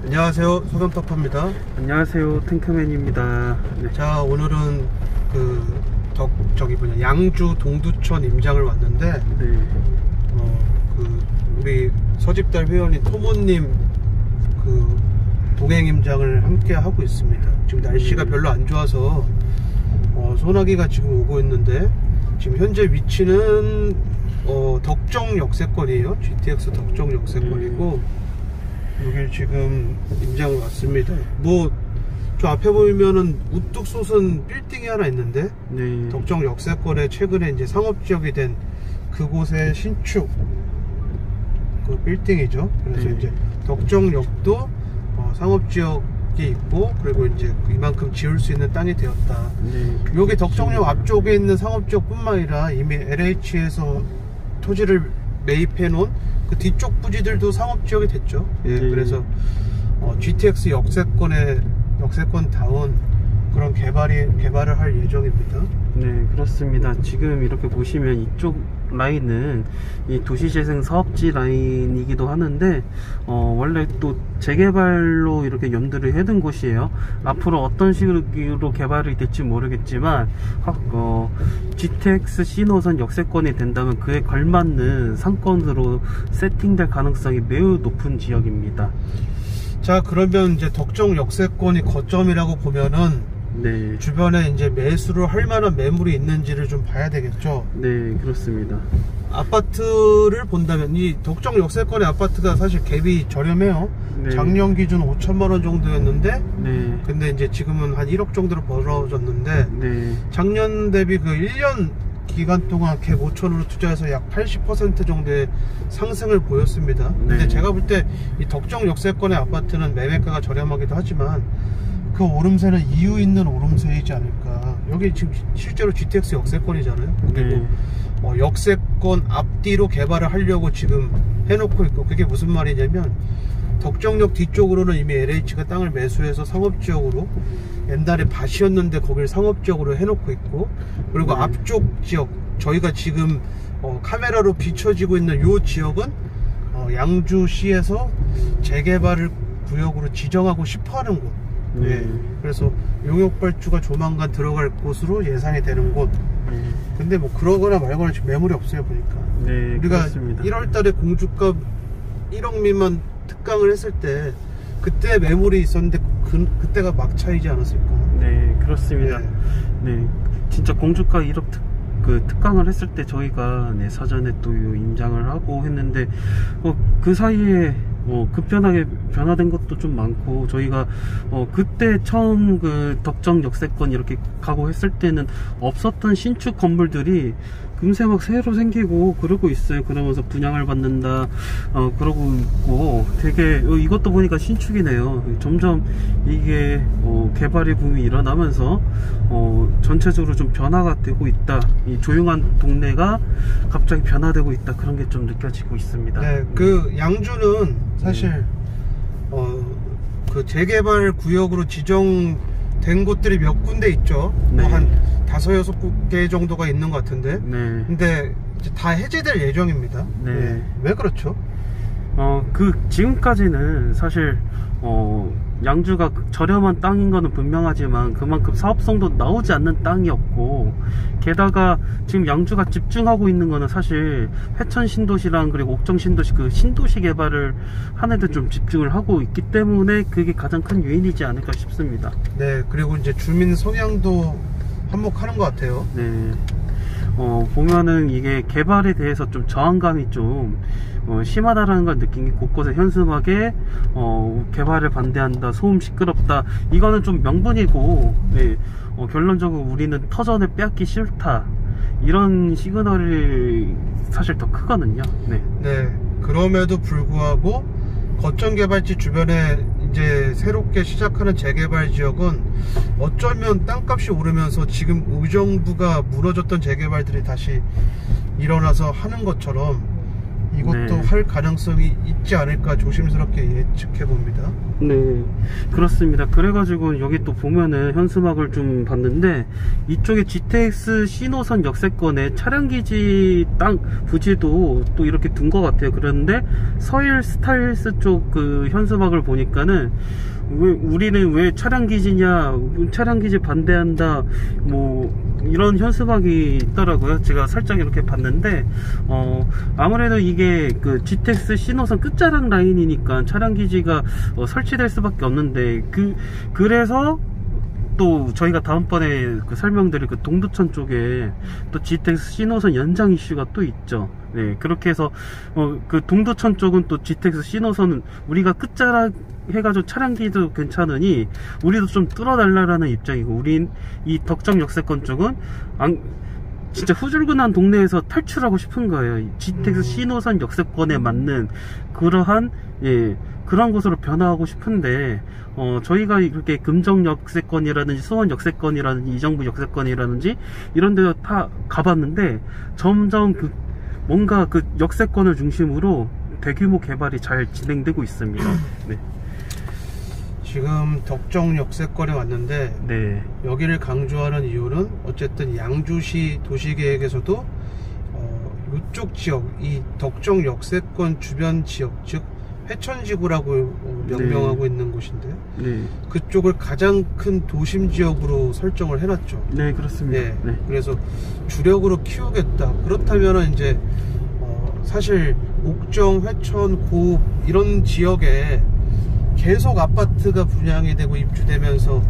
안녕하세요, 소변터프입니다. 안녕하세요, 탱크맨입니다. 네. 자, 오늘은 양주 동두천 임장을 왔는데, 네. 우리 서집달 회원인 토모님 동행 임장을 함께 하고 있습니다. 지금 날씨가 별로 안 좋아서 소나기가 지금 오고 있는데, 지금 현재 위치는 덕정 역세권이에요. GTX 덕정 역세권이고, 여기 지금 임장을 왔습니다. 저 앞에 보면은 우뚝 솟은 빌딩이 하나 있는데, 네. 덕정 역세권에 최근에 이제 상업지역이 된 그곳의 신축 빌딩이죠. 그래서 네. 이제 덕정역도 상업지역이 있고, 그리고 이제 이만큼 지을 수 있는 땅이 되었다. 네. 여기 덕정역 앞쪽에 있는 상업지역 뿐만 아니라 이미 LH에서 토지를 매입해 놓은 그 뒤쪽 부지들도 상업지역이 됐죠. 예, 네. 그래서 GTX 역세권다운 그런 개발을 할 예정입니다. 네, 그렇습니다. 지금 이렇게 보시면 이쪽 라인은 이 도시재생 사업지 라인이기도 하는데, 원래 또 재개발로 이렇게 염두를 해둔 곳이에요. 앞으로 어떤 식으로 개발이 될지 모르겠지만, GTX C노선 역세권이 된다면 그에 걸맞는 상권으로 세팅될 가능성이 매우 높은 지역입니다. 자, 그러면 이제 덕정 역세권이 거점이라고 보면은, 네. 주변에 이제 매수를 할 만한 매물이 있는지를 좀 봐야 되겠죠. 네, 그렇습니다. 아파트를 본다면 이 덕정 역세권의 아파트가 사실 갭이 저렴해요. 네. 작년 기준 5천만원 정도였는데, 네. 근데 이제 지금은 한 1억 정도로 벌어졌는데, 네. 작년 대비 그 1년 기간 동안 갭 5천으로 투자해서 약 80% 정도의 상승을 보였습니다. 근데 네. 제가 볼 때 이 덕정 역세권의 아파트는 매매가가 저렴하기도 하지만, 그 오름세는 이유 있는 오름세이지 않을까. 여기 지금 실제로 GTX 역세권이잖아요. 그리고 네. 역세권 앞뒤로 개발을 하려고 지금 해놓고 있고, 그게 무슨 말이냐면, 덕정역 뒤쪽으로는 이미 LH가 땅을 매수해서 상업지역으로, 옛날에 밭이었는데 거길 상업지역으로 해놓고 있고, 그리고 네. 앞쪽 지역, 저희가 지금 카메라로 비춰지고 있는 이 지역은 양주시에서 재개발을 구역으로 지정하고 싶어하는 곳. 네. 그래서 용역발주가 조만간 들어갈 곳으로 예상이 되는 곳. 근데 뭐 그러거나 말거나 지금 매물이 없어요, 보니까. 네, 우리가 그렇습니다. 1월달에 공주값 1억 미만 특강을 했을 때 그때 매물이 있었는데 그때가 막차이지 않았을까. 네, 그렇습니다. 네. 네, 진짜 공주가 1억 특강을 했을 때 저희가 사전에 또 임장을 하고 했는데, 그 사이에 급변하게 변화된 것도 좀 많고, 저희가 그때 처음 그 덕정 역세권 이렇게 가고 했을 때는 없었던 신축 건물들이 금세 막 새로 생기고 그러고 있어요. 그러면서 분양을 받는다 그러고 있고, 되게 이것도 보니까 신축이네요. 점점 이게 개발의 붐이 일어나면서 전체적으로 좀 변화가 되고 있다. 이 조용한 동네가 갑자기 변화되고 있다, 그런 게 좀 느껴지고 있습니다. 네, 그 양주는 사실 그 재개발 구역으로 지정된 곳들이 몇 군데 있죠. 네. 한 5-6개 정도가 있는 것 같은데. 네. 근데 이제 다 해제될 예정입니다. 네. 네. 왜 그렇죠? 지금까지는 사실 양주가 저렴한 땅인 거는 분명하지만 그만큼 사업성도 나오지 않는 땅이었고, 게다가 지금 양주가 집중하고 있는 거는 사실 회천 신도시랑 그리고 옥정 신도시, 그 신도시 개발을 하는 데 좀 집중을 하고 있기 때문에 그게 가장 큰 요인이지 않을까 싶습니다. 네, 그리고 이제 주민 성향도 한몫하는 것 같아요. 네. 보면은 이게 개발에 대해서 좀 저항감이 좀 심하다라는 걸 느낀 게, 곳곳에 현수막에 개발을 반대한다, 소음 시끄럽다, 이거는 좀 명분이고, 네. 결론적으로 우리는 터전을 빼앗기 싫다, 이런 시그널이 사실 더 크거든요. 네. 네, 그럼에도 불구하고 거점 개발지 주변에 이제 새롭게 시작하는 재개발 지역은 어쩌면 땅값이 오르면서 지금 의정부가 무너졌던 재개발들이 다시 일어나서 하는 것처럼 이것도 네. 할 가능성이 있지 않을까 조심스럽게 예측해 봅니다. 네, 그렇습니다. 그래가지고 여기 또 보면은 현수막을 좀 봤는데, 이쪽에 GTX 신호선 역세권에 차량기지 땅 부지도 또 이렇게 둔 것 같아요. 그런데 서일 스타일스 쪽 그 현수막을 보니까는 우리는 왜 차량기지냐, 차량기지 반대한다, 뭐 이런 현수막이 있더라고요. 제가 살짝 이렇게 봤는데 아무래도 이게 그 GTX 신호선 끝자락 라인이니까 차량기지가 설치될 수밖에 없는데, 그래서 또 저희가 다음번에 그 설명드릴 그 동두천 쪽에 또 GTX 신호선 연장 이슈가 또 있죠. 네, 그렇게 해서 그 동두천 쪽은 또 GTX 신호선은 우리가 끝자락 해가지고 차량기도 괜찮으니 우리도 좀 뚫어달라라는 입장이고, 우린 이 덕정 역세권 쪽은 진짜 후줄근한 동네에서 탈출하고 싶은 거예요. GTX 신호선 역세권에 맞는 그러한 그런 곳으로 변화하고 싶은데, 저희가 이렇게 금정 역세권이라든지 수원 역세권이라든지 이정부 역세권이라든지 이런 데 다 가봤는데, 점점 뭔가 그 역세권을 중심으로 대규모 개발이 잘 진행되고 있습니다. 네. 지금 덕정 역세권에 왔는데, 네. 여기를 강조하는 이유는 어쨌든 양주시 도시계획에서도 이쪽 지역, 이 덕정 역세권 주변 지역, 즉 회천지구라고 명명하고 있는 곳인데, 네. 그쪽을 가장 큰 도심 지역으로 설정을 해놨죠. 네, 그렇습니다. 네. 네. 그래서 주력으로 키우겠다. 그렇다면은 이제 사실 옥정, 회천, 고읍 이런 지역에 계속 아파트가 분양이 되고 입주되면서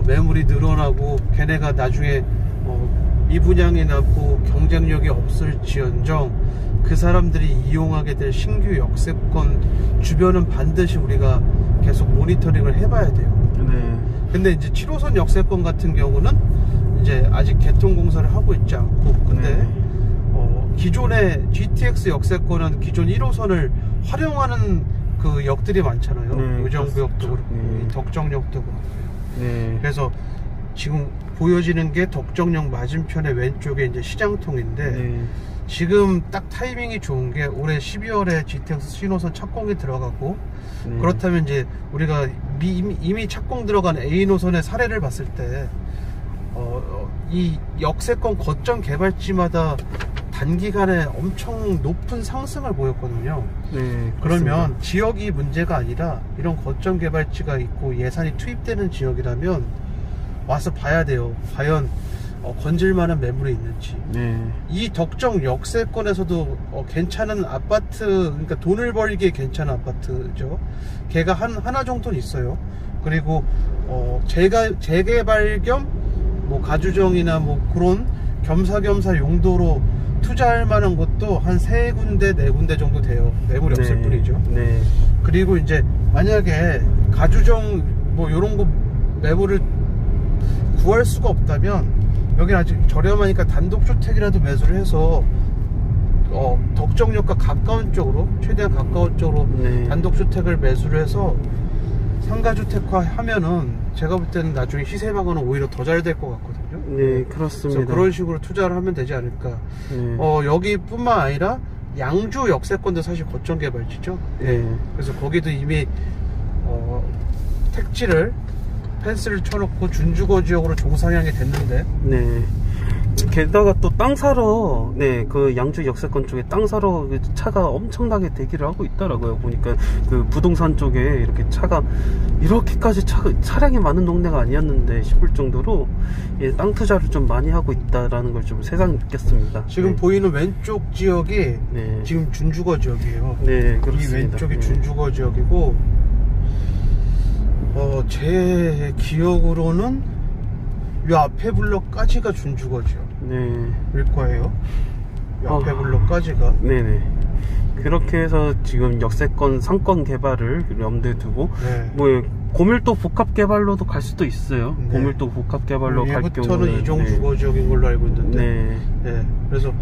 매물이 늘어나고, 걔네가 나중에 미분양이 나고 경쟁력이 없을지언정 그 사람들이 이용하게 될 신규 역세권 주변은 반드시 우리가 계속 모니터링을 해봐야 돼요. 네. 근데 이제 7호선 역세권 같은 경우는 이제 아직 개통 공사를 하고 있지 않고, 근데 기존의 GTX 역세권은 기존 1호선을 활용하는 그 역들이 많잖아요. 네, 의정부역도 그렇고 네. 덕정역도 그렇고. 네. 그래서 지금 보여지는 게 덕정역 맞은편의 왼쪽에 이제 시장통인데, 네. 지금 딱 타이밍이 좋은 게 올해 12월에 GTX 신호선 착공이 들어가고, 네. 그렇다면 이제 우리가 이미 착공 들어간 A노선의 사례를 봤을 때 이 역세권 거점 개발지마다 단기간에 엄청 높은 상승을 보였거든요. 네, 그러면 그렇습니다. 지역이 문제가 아니라 이런 거점 개발지가 있고 예산이 투입되는 지역이라면 와서 봐야 돼요. 과연 건질만한 매물이 있는지. 네. 이 이 덕정 역세권에서도 괜찮은 아파트, 그러니까 돈을 벌기에 괜찮은 아파트죠. 걔가 하나 정도는 있어요. 그리고 재개발 겸 뭐 가주정이나 뭐 그런 겸사겸사 용도로 투자할 만한 것도 한 3군데 4군데 정도 돼요. 매물이 네. 없을 뿐이죠. 네. 그리고 이제 만약에 가주정 뭐 요런 거 매물을 구할 수가 없다면, 여기 아직 저렴하니까 단독주택이라도 매수를 해서 덕정역과 가까운 쪽으로, 최대한 가까운 쪽으로 네. 단독주택을 매수를 해서 상가주택화 하면은 제가 볼 때는 나중에 시세방어는 오히려 더 잘 될 것 같거든요. 네, 그렇습니다. 그래서 그런 식으로 투자를 하면 되지 않을까. 네. 여기뿐만 아니라 양주 역세권도 사실 거점 개발지죠. 네. 그래서 거기도 이미 택지를 펜스를 쳐놓고 준주거 지역으로 종상향이 됐는데, 네. 게다가 또 땅 사러, 그 양주 역세권 쪽에 땅 사러 차가 엄청나게 대기를 하고 있더라고요. 보니까 그 부동산 쪽에 이렇게 차가 이렇게까지 차량이 많은 동네가 아니었는데 싶을 정도로 땅 투자를 좀 많이 하고 있다라는 걸 좀 새삼 느꼈습니다. 지금 네. 보이는 왼쪽 지역이 네. 지금 준주거 지역이에요. 네, 그렇습니다. 이 왼쪽이 네. 준주거 지역이고, 제 기억으로는 이 앞에 블럭까지가 준주거지요. 네. 일 거예요. 이 앞에 블럭까지가. 네네. 그렇게 해서 지금 역세권 상권 개발을 염두에 두고, 네. 뭐 고밀도 복합 개발로도 갈 수도 있어요. 네. 고밀도 복합 개발로 갈 경우는 얘부터는 이종 주거 지역인 걸로 알고 있는데, 네. 네. 그래서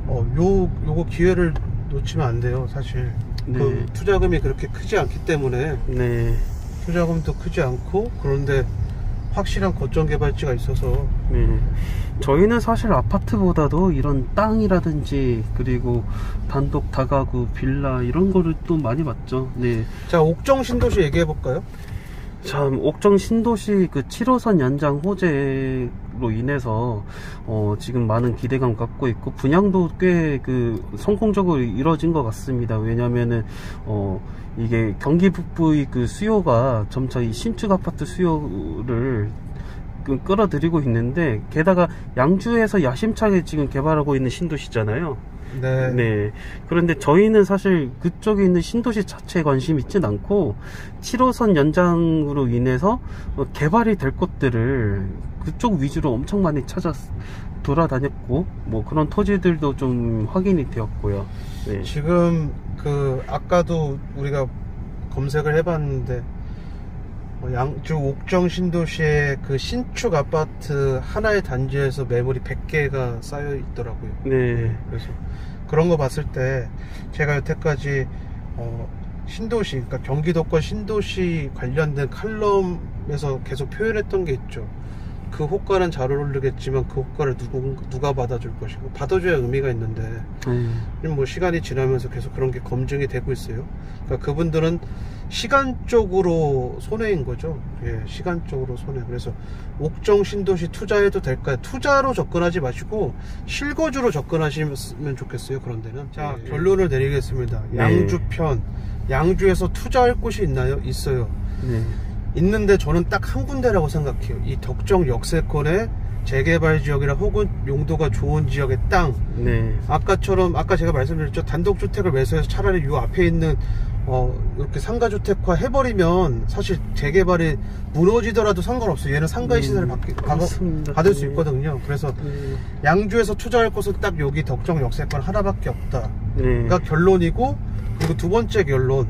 요거 기회를 놓치면 안 돼요. 사실 네. 그 투자금이 그렇게 크지 않기 때문에. 네. 투자금도 크지 않고, 그런데 확실한 거점 개발지가 있어서. 네. 저희는 사실 아파트보다도 이런 땅이라든지 그리고 단독 다가구 빌라 이런 거를 또 많이 봤죠. 네. 자, 옥정 신도시 얘기해 볼까요? 참, 옥정 신도시 그 7호선 연장 호재로 인해서 지금 많은 기대감 갖고 있고 분양도 꽤 그 성공적으로 이루어진 것 같습니다. 왜냐면은 이게 경기 북부의 그 수요가 점차 이 신축 아파트 수요를 끌어들이고 있는데, 게다가 양주에서 야심차게 지금 개발하고 있는 신도시잖아요. 네. 네. 그런데 저희는 사실 그쪽에 있는 신도시 자체에 관심 있진 않고 7호선 연장으로 인해서 개발이 될 곳들을 그쪽 위주로 엄청 많이 돌아다녔고, 뭐 그런 토지들도 좀 확인이 되었고요. 네. 지금 아까도 우리가 검색을 해봤는데 양주 옥정 신도시의 그 신축 아파트 하나의 단지에서 매물이 100개가 쌓여 있더라고요. 네. 그래서 그런 거 봤을 때 제가 여태까지 신도시, 그러니까 경기도권 신도시 관련된 칼럼에서 계속 표현했던 게 있죠. 그 호가는 잘 오르겠지만 그 호가를 누가 받아줄 것이고, 받아줘야 의미가 있는데 뭐 시간이 지나면서 계속 그런 게 검증이 되고 있어요. 그러니까 그분들은 시간적으로 손해인 거죠. 예, 시간적으로 손해. 그래서 옥정 신도시 투자해도 될까요? 투자로 접근하지 마시고 실거주로 접근하시면 좋겠어요. 그런 데는. 자, 결론을 내리겠습니다. 네. 양주편, 양주에서 투자할 곳이 있나요? 있어요. 네. 있는데 저는 딱 한 군데라고 생각해요. 이 덕정 역세권의 재개발 지역이나 혹은 용도가 좋은 지역의 땅. 네. 아까 제가 말씀드렸죠. 단독주택을 매수해서 차라리 요 앞에 있는 이렇게 상가주택화 해버리면 사실 재개발이 무너지더라도 상관없어요. 얘는 상가의 시세를 받을 수 있거든요. 그래서 양주에서 투자할 곳은 딱 여기 덕정 역세권 하나밖에 없다. 가 결론이고, 그리고 두 번째 결론.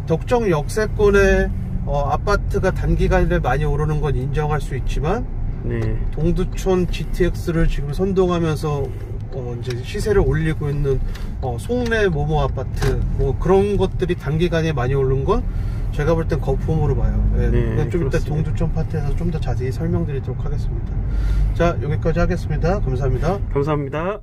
덕정 역세권의 아파트가 단기간에 많이 오르는 건 인정할 수 있지만, 동두촌 GTX를 지금 선동하면서 이제 시세를 올리고 있는 송내 모모 아파트, 뭐 그런 것들이 단기간에 많이 오른 건 제가 볼 땐 거품으로 봐요. 네, 좀 이따 동두촌 파트에서 좀 더 자세히 설명드리도록 하겠습니다. 자, 여기까지 하겠습니다. 감사합니다. 감사합니다.